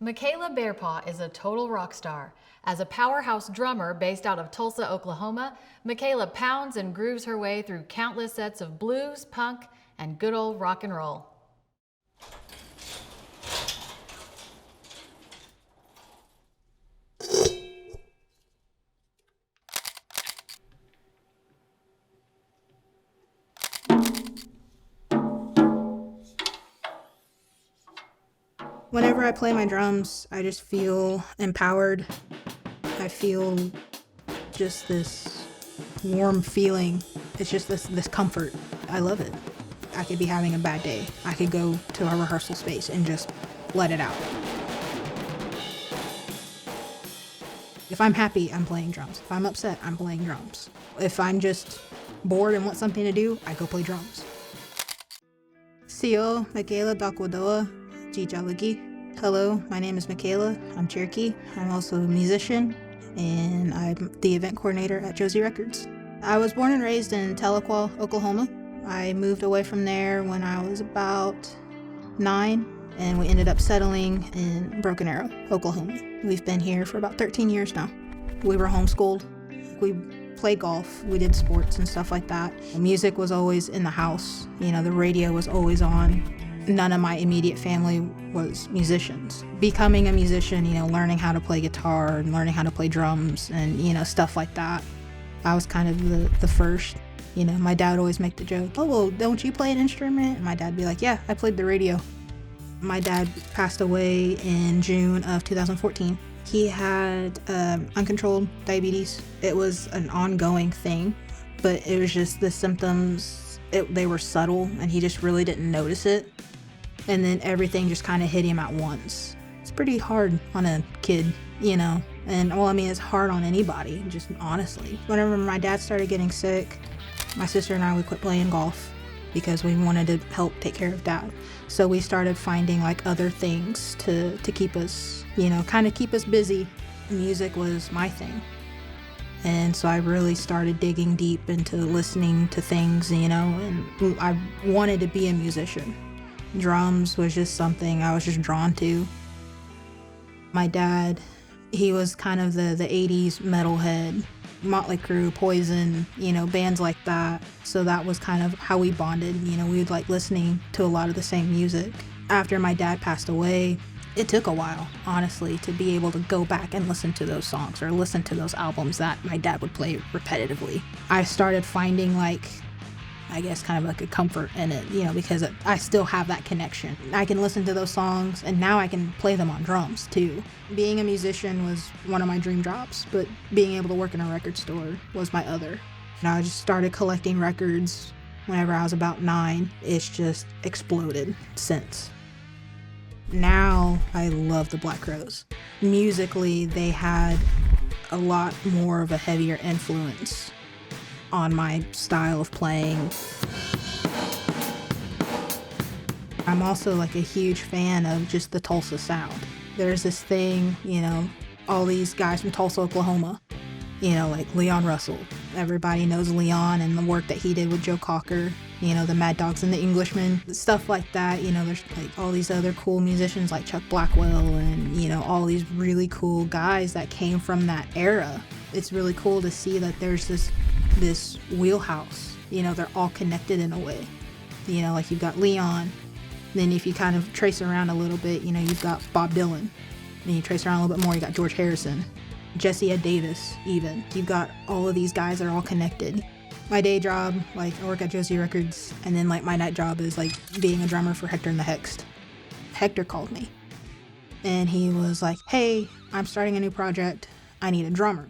Makayla Bearpaw is a total rock star. As a powerhouse drummer based out of Tulsa, Oklahoma, Makayla pounds and grooves her way through countless sets of blues, punk, and good old rock and roll. Whenever I play my drums, I just feel empowered. I feel just this warm feeling. It's just this comfort. I love it. I could be having a bad day. I could go to our rehearsal space and just let it out. If I'm happy, I'm playing drums. If I'm upset, I'm playing drums. If I'm just bored and want something to do, I go play drums. Osiyo, Makayla Bearpaw, Jijalagi. Hello, my name is Makayla. I'm Cherokee. I'm also a musician, and I'm the event coordinator at Josie Records. I was born and raised in Tahlequah, Oklahoma. I moved away from there when I was about 9, and we ended up settling in Broken Arrow, Oklahoma. We've been here for about 13 years now. We were homeschooled. We played golf. We did sports and stuff like that. The music was always in the house. The radio was always on. None of my immediate family was musicians. Becoming a musician, learning how to play guitar and learning how to play drums and, stuff like that. I was kind of the first. My dad would always make the joke, oh, well, don't you play an instrument? And my dad would be like, yeah, I played the radio. My dad passed away in June of 2014. He had uncontrolled diabetes. It was an ongoing thing, but it was just the symptoms, they were subtle, and he just really didn't notice it. And then everything just kind of hit him at once. It's pretty hard on a kid, and it's hard on anybody, just honestly. Whenever my dad started getting sick, my sister and I would quit playing golf because we wanted to help take care of dad. So we started finding other things to keep us, kind of keep us busy. Music was my thing. And so I really started digging deep into listening to things, and I wanted to be a musician. Drums was just something I was just drawn to. My dad, he was kind of the 80s metalhead, Motley Crue, Poison, bands like that. So that was kind of how we bonded. We would like listening to a lot of the same music. After my dad passed away, it took a while, honestly, to be able to go back and listen to those songs or listen to those albums that my dad would play repetitively. I started finding kind of a comfort in it, because I still have that connection. I can listen to those songs, and now I can play them on drums too. Being a musician was one of my dream jobs, but being able to work in a record store was my other. I just started collecting records whenever I was about 9. It's just exploded since. Now I love the Black Crowes. Musically, they had a lot more of a heavier influence on my style of playing. I'm also a huge fan of just the Tulsa sound. There's this thing, all these guys from Tulsa, Oklahoma, like Leon Russell. Everybody knows Leon and the work that he did with Joe Cocker, the Mad Dogs and the Englishmen, stuff like that. There's all these other cool musicians like Chuck Blackwell and, all these really cool guys that came from that era. It's really cool to see that there's this wheelhouse, they're all connected in a way. You've got Leon, then if you kind of trace around a little bit, you've got Bob Dylan. Then you trace around a little bit more, you got George Harrison, Jesse Ed Davis even. You've got all of these guys that are all connected. My day job, I work at Josie Records, and then my night job is being a drummer for Hector and the Hexed. Hector called me, and he was like, hey, I'm starting a new project, I need a drummer.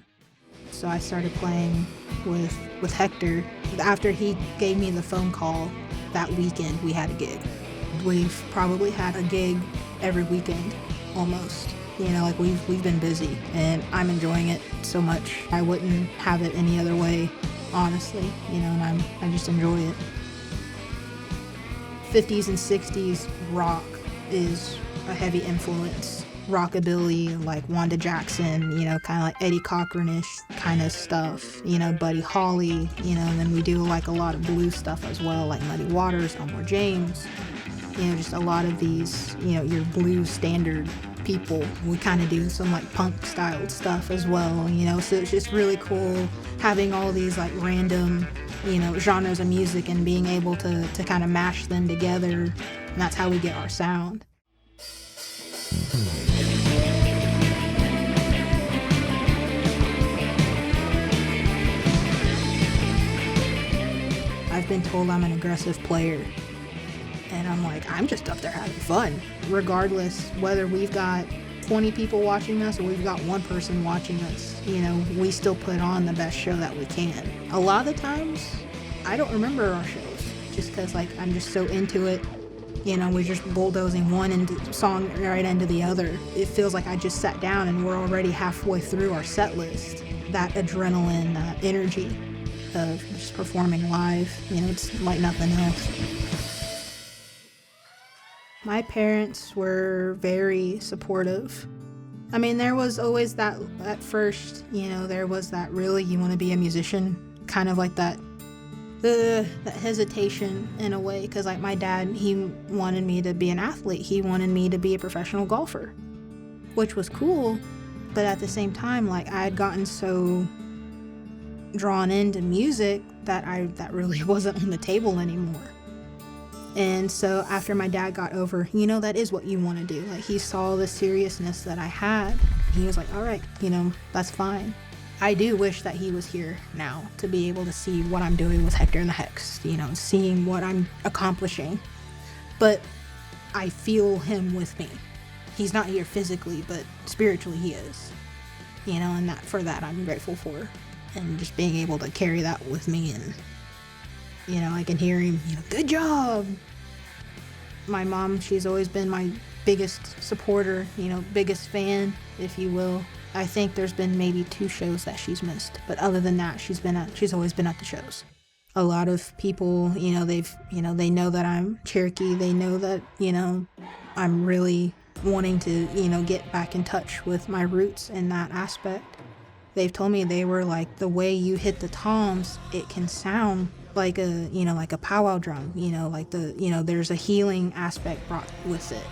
So I started playing with Hector. After he gave me the phone call, that weekend we had a gig. We've probably had a gig every weekend, almost. We've been busy, and I'm enjoying it so much. I wouldn't have it any other way, honestly, and I just enjoy it. 50s and 60s rock is a heavy influence. Rockabilly, like Wanda Jackson, kind of like Eddie Cochran-ish kind of stuff, Buddy Holly, and then we do a lot of blues stuff as well, like Muddy Waters, Elmore James. just a lot of these, your blues standard people. We kind of do some like punk styled stuff as well, so it's just really cool having all these like random, genres of music and being able to kind of mash them together. And that's how we get our sound. I've been told I'm an aggressive player. And I'm like, I'm just up there having fun. Regardless whether we've got 20 people watching us or we've got one person watching us, we still put on the best show that we can. A lot of the times, I don't remember our shows just because I'm just so into it. We're just bulldozing one song right into the other. It feels like I just sat down and we're already halfway through our set list. That adrenaline energy of just performing live, it's like nothing else. My parents were very supportive. I mean, there was always that at first, there was that really, you want to be a musician, kind of like that hesitation in a way, because my dad, he wanted me to be an athlete. He wanted me to be a professional golfer, which was cool, but at the same time, I had gotten so drawn into music that really wasn't on the table anymore. And so after my dad got over, that is what you want to do. He saw the seriousness that I had. He was like, all right, that's fine. I do wish that he was here now to be able to see what I'm doing with Hector and the Hexed, seeing what I'm accomplishing. But I feel him with me. He's not here physically, but spiritually he is. And for that I'm grateful for. And just being able to carry that with me, and I can hear him, good job. My mom, she's always been my biggest supporter, biggest fan, if you will. I think there's been maybe 2 shows that she's missed, but other than that, she's always been at the shows. A lot of people, they know that I'm Cherokee. They know that, I'm really wanting to, get back in touch with my roots in that aspect. They've told me, they were like, the way you hit the toms, it can sound like a powwow drum, there's a healing aspect brought with it.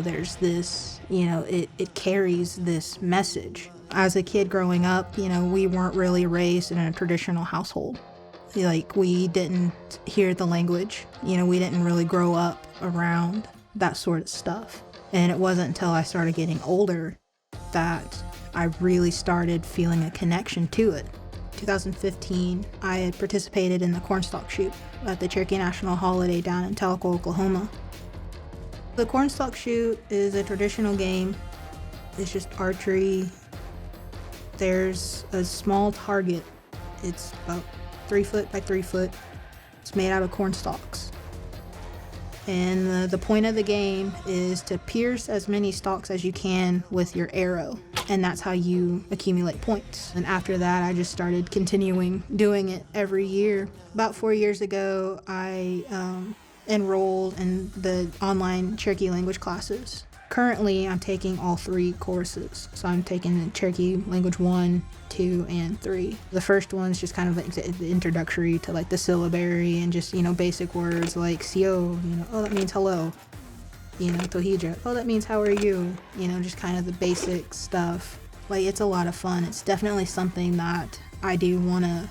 There's this, it carries this message. As a kid growing up, we weren't really raised in a traditional household. We didn't hear the language, we didn't really grow up around that sort of stuff. And it wasn't until I started getting older that I really started feeling a connection to it. 2015, I had participated in the cornstalk shoot at the Cherokee National Holiday down in Tulsa, Oklahoma. The cornstalk shoot is a traditional game. It's just archery. There's a small target. It's about 3 foot by 3 foot. It's made out of cornstalks. And the point of the game is to pierce as many stalks as you can with your arrow. And that's how you accumulate points. And after that, I just started continuing doing it every year. About 4 years ago, I enrolled in the online Cherokee language classes. Currently, I'm taking all 3 courses. So I'm taking the Cherokee language 1, 2, and 3. The first one's just kind of the introductory to the syllabary and just, basic words like Osiyo, oh, that means hello. Tohidra, oh, that means how are you? Just kind of the basic stuff. It's a lot of fun. It's definitely something that I do want to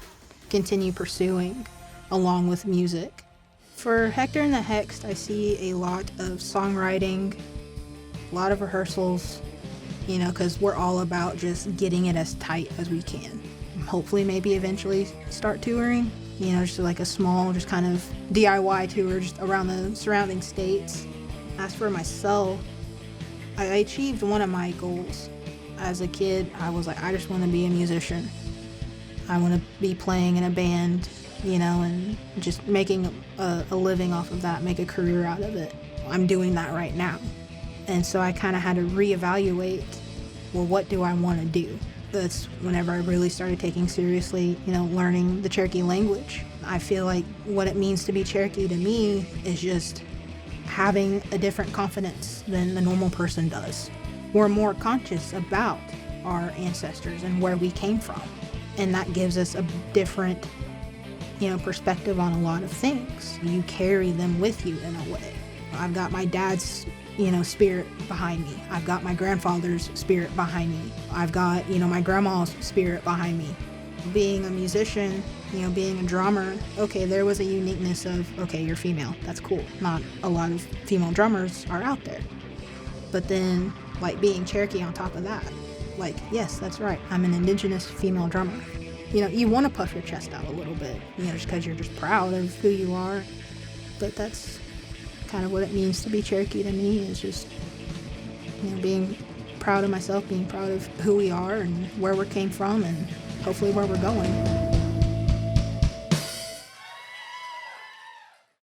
continue pursuing along with music. For Hector and the Hexed, I see a lot of songwriting, a lot of rehearsals, because we're all about just getting it as tight as we can. Hopefully, maybe eventually start touring, just a small, just kind of DIY tour just around the surrounding states. As for myself, I achieved one of my goals. As a kid, I was like, I just want to be a musician. I want to be playing in a band, and just making a living off of that, make a career out of it. I'm doing that right now. And so I kind of had to reevaluate, well, what do I want to do? That's whenever I really started taking seriously, learning the Cherokee language. I feel like what it means to be Cherokee to me is just having a different confidence than the normal person does. We're more conscious about our ancestors and where we came from. And that gives us a different, perspective on a lot of things. You carry them with you in a way. I've got my dad's, spirit behind me. I've got my grandfather's spirit behind me. I've got, my grandma's spirit behind me. Being a musician, being a drummer, okay, there was a uniqueness of, okay, you're female. That's cool. Not a lot of female drummers are out there. But then, like, being Cherokee on top of that, like, yes, that's right. I'm an Indigenous female drummer. You want to puff your chest out a little bit, just because you're just proud of who you are. But that's kind of what it means to be Cherokee to me, is just, being proud of myself, being proud of who we are and where we came from and hopefully where we're going.